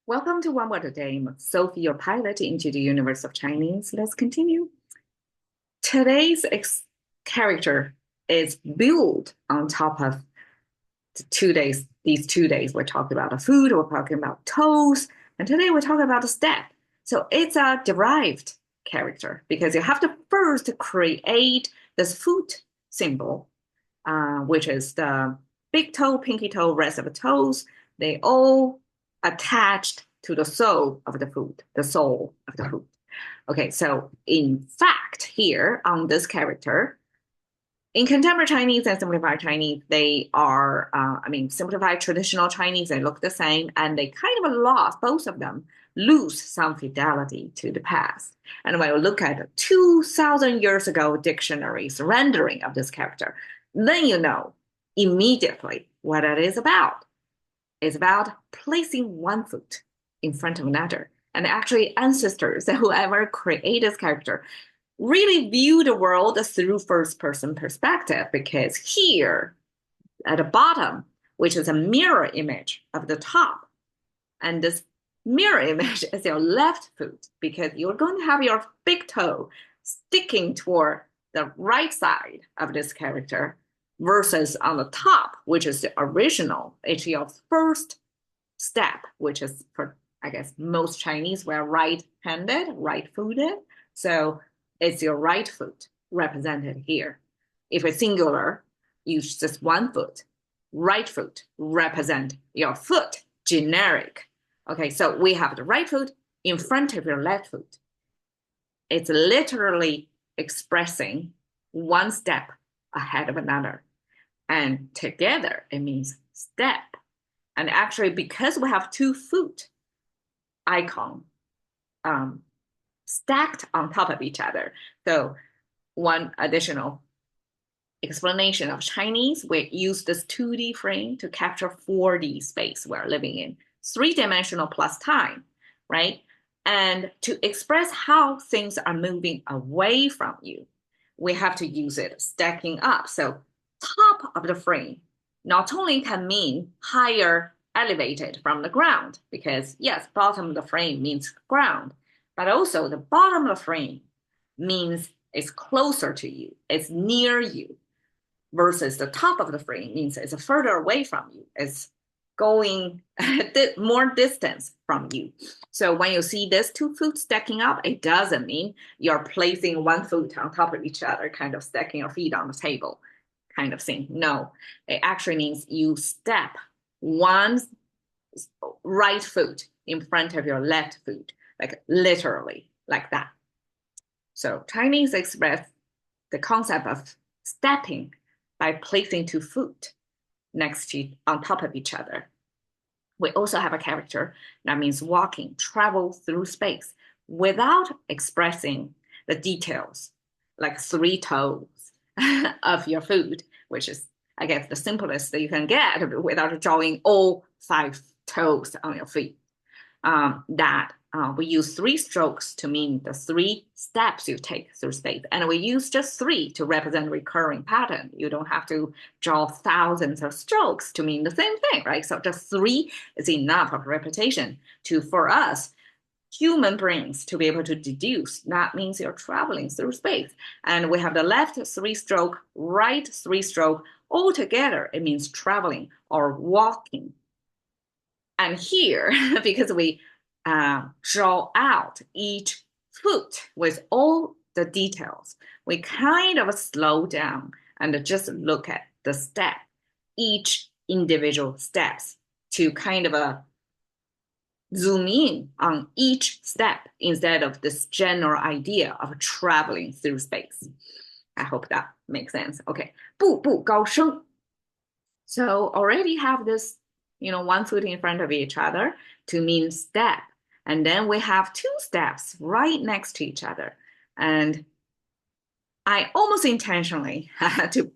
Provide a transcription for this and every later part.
Welcome to One Word a Day. I'm Sophie, your pilot into the universe of Chinese. Let's continue. Today's character is built on top of the 2 days. These 2 days, we're talking about the food, we're talking about toes, and today we're talking about the step. So it's a derived character because you have to first create this foot symbol, which is the big toe, pinky toe, rest of the toes. They all attached to the sole of the foot, the sole of the foot. Okay, so in fact, here on this character, in contemporary Chinese and simplified Chinese, they are, simplified traditional Chinese, they look the same, and they kind of lost, both of them lose some fidelity to the past. And when you look at 2,000 years ago dictionaries rendering of this character, then you know immediately what it is about. It's about placing one foot in front of another. And actually, ancestors, whoever created this character, really view the world through first person perspective because here at the bottom, which is a mirror image of the top, and this mirror image is your left foot because you're going to have your big toe sticking toward the right side of this character versus on the top, which is the original, it's your first step, which is for, I guess, most Chinese were right-handed, right-footed. So it's your right foot represented here. If it's singular, use just one foot. Right foot represent your foot, generic. Okay, so we have the right foot in front of your left foot. It's literally expressing one step ahead of another. And together, it means step. And actually, because we have 2 foot icon stacked on top of each other. So one additional explanation of Chinese, we use this 2D frame to capture 4D space we're living in, 3-dimensional plus time, right? And to express how things are moving away from you, we have to use it stacking up. So top of the frame not only can mean higher elevated from the ground, because yes, bottom of the frame means ground, but also the bottom of the frame means it's closer to you, it's near you, versus the top of the frame means it's further away from you, it's going more distance from you. So when you see this 2 foot stacking up, it doesn't mean you're placing one foot on top of each other, kind of stacking your feet on the table kind of thing. No, it actually means you step one right foot in front of your left foot, like literally like that. So Chinese express the concept of stepping by placing 2 foot next to on top of each other. We also have a character that means walking, travel through space without expressing the details, like 3 toes of your foot, which is, I guess, the simplest that you can get without drawing all 5 toes on your feet. We use 3 strokes to mean the 3 steps you take through space. And we use just 3 to represent recurring pattern. You don't have to draw thousands of strokes to mean the same thing, right? So just 3 is enough of repetition for us, human brains, to be able to deduce that means you're traveling through space. And we have the left 3-stroke, right 3-stroke. All together, it means traveling or walking. And here, because we draw out each foot with all the details, we kind of slow down and just look at the step, each individual steps, to kind of zoom in on each step instead of this general idea of traveling through space. I hope that makes sense. Okay, 步步高升. So already have this, 1 foot in front of each other to mean step. And then we have 2 steps right next to each other. And I almost intentionally had to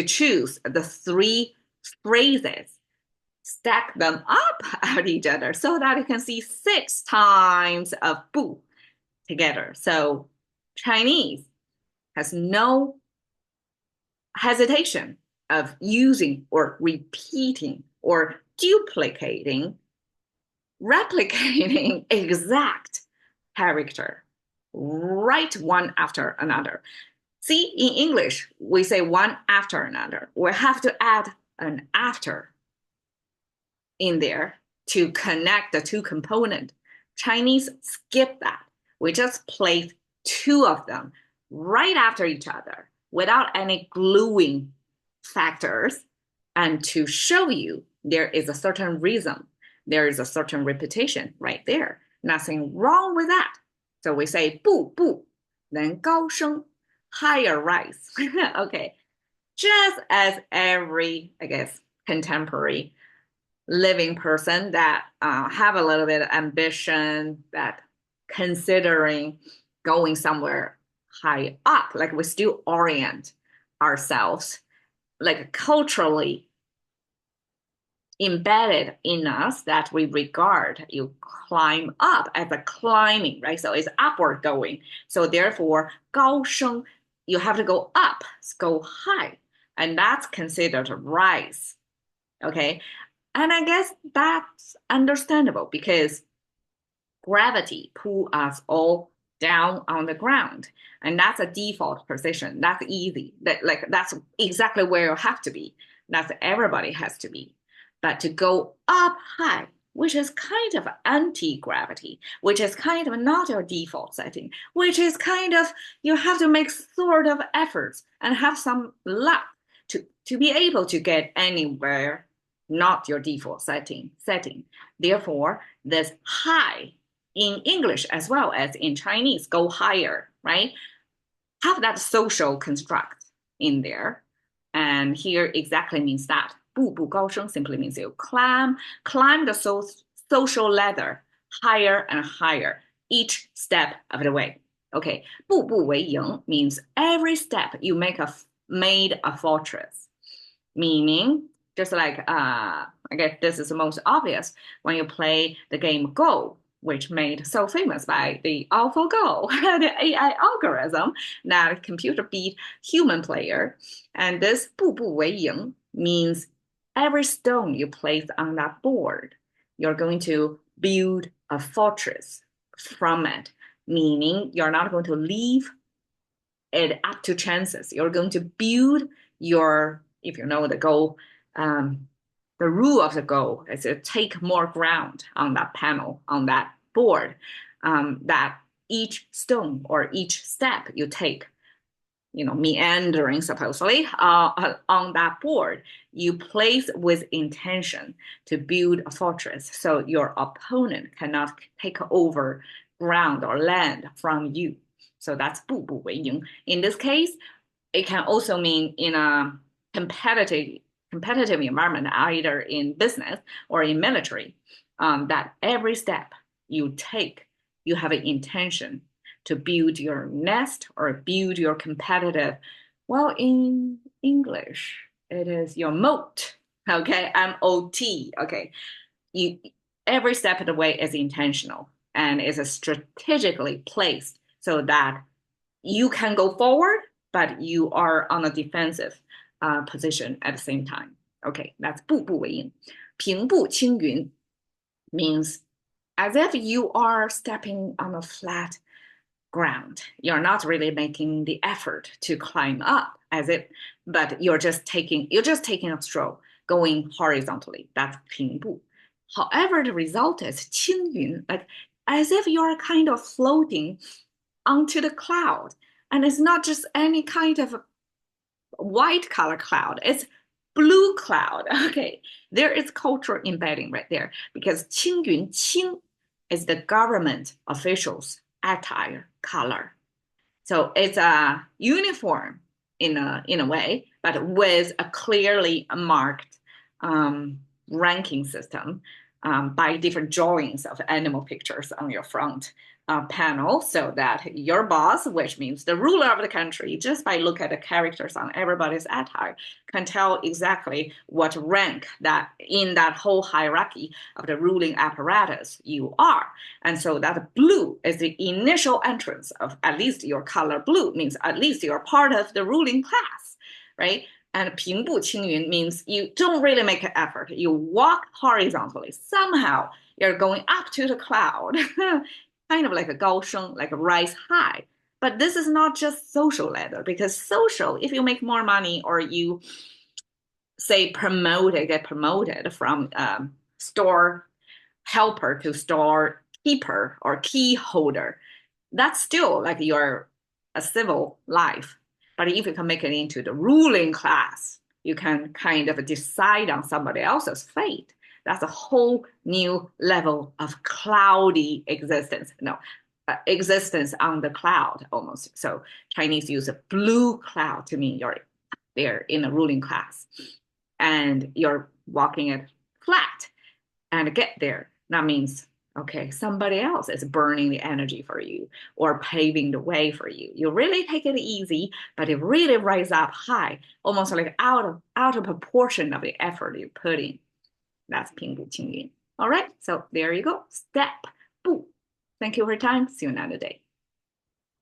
choose the 3 phrases, stack them up at each other so that you can see 6 times of 步 together. So Chinese has no hesitation of using or repeating or duplicating replicating exact character, right one after another. See, in English, we say one after another. We have to add an after in there to connect the two components. Chinese skip that. We just place two of them right after each other without any gluing factors. And to show you there is a certain rhythm, there is a certain repetition right there. Nothing wrong with that. So we say 不不, then 高声, higher rise. Okay. Just as every, I guess, contemporary living person that have a little bit of ambition, that considering going somewhere high up, like we still orient ourselves, like culturally embedded in us that we regard you climb up as a climbing, right? So it's upward going. So therefore, 高升, you have to go up, go high, and that's considered a rise. Okay. And I guess that's understandable because gravity pull us all down on the ground. And that's a default position. That's easy. That's exactly where you have to be. That's everybody has to be. But to go up high, which is kind of anti-gravity, which is kind of not your default setting, which is kind of, you have to make sort of efforts and have some luck to be able to get anywhere, not your default setting. Therefore, this high in English as well as in Chinese, go higher, right? Have that social construct in there. And here exactly means that. 步步高升 simply means you climb the social ladder higher and higher each step of the way. Okay, 步步为营 means every step you made a fortress. Meaning, just like, I guess this is the most obvious when you play the game Go, which made so famous by the AlphaGo, the AI algorithm that computer beat human player. And this 步步为营 means every stone you place on that board, you're going to build a fortress from it, meaning you're not going to leave it up to chances. You're going to build your, if you know the Go, the rule of the Go is to take more ground on that panel, on that board, that each stone or each step you take, meandering supposedly on that board, you place with intention to build a fortress so your opponent cannot take over ground or land from you. So that's 步步为营. In this case, it can also mean in a competitive environment, either in business or in military, that every step you take, you have an intention to build your nest or build your competitive, well, in English, it is your moat, okay? M-O-T, okay? Every step of the way is intentional and is strategically placed so that you can go forward, but you are on a defensive position at the same time. Okay, that's 步步为营. 平步青云 means as if you are stepping on a flat ground. You're not really making the effort to climb up but you're just taking a stroll, going horizontally. That's 平步. However, the result is 青云, like as if you're kind of floating onto the cloud. And it's not just any kind of white color cloud, it's blue cloud. Okay, there is cultural embedding right there because 青云, 青 is the government officials' attire color. So it's a uniform in a way, but with a clearly marked ranking system by different drawings of animal pictures on your front panel, so that your boss, which means the ruler of the country, just by look at the characters on everybody's attire, can tell exactly what rank that in that whole hierarchy of the ruling apparatus you are. And so that blue is the initial entrance of at least your color blue, means at least you're part of the ruling class, right? And 平步青云 means you don't really make an effort. You walk horizontally. Somehow you're going up to the cloud, kind of like a 高升, like a rise high. But this is not just social ladder because social, if you make more money or you say get promoted from store helper to store keeper or key holder, that's still like your a civil life. But if you can make it into the ruling class, you can kind of decide on somebody else's fate. That's a whole new level of cloudy existence. No, existence on the cloud almost. So Chinese use a blue cloud to mean you're there in a ruling class and you're walking it flat and get there. That means, okay, somebody else is burning the energy for you or paving the way for you. You really take it easy, but it really rise up high, almost like out of proportion of the effort you put in. That's 平步青云. All right, so there you go. Step 步. Thank you for your time. See you another day.